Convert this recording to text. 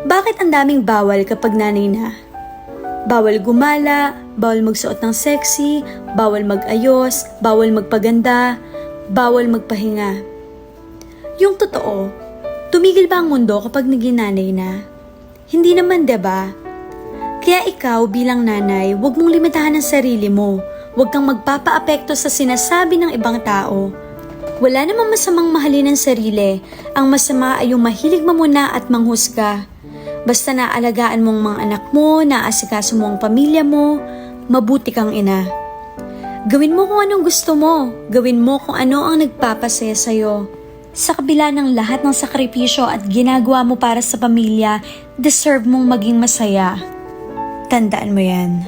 Bakit ang daming bawal kapag nanay na? Bawal gumala, bawal magsuot ng sexy, bawal mag-ayos, bawal magpaganda, bawal magpahinga. Yung totoo, tumigil ba ang mundo kapag naging nanay na? Hindi naman, diba? Kaya ikaw bilang nanay, huwag mong limitahan ang sarili mo. Huwag kang magpapaapekto sa sinasabi ng ibang tao. Wala namang masamang mahalin ang sarili. Ang masama ay yung mahilig mamuna at manghusga. Basta naalagaan mong mga anak mo, naasikaso mo ang pamilya mo, mabuti kang ina. Gawin mo kung anong gusto mo. Gawin mo kung ano ang nagpapasaya sa'yo. Sa kabila ng lahat ng sakripisyo at ginagawa mo para sa pamilya, deserve mong maging masaya. Tandaan mo yan.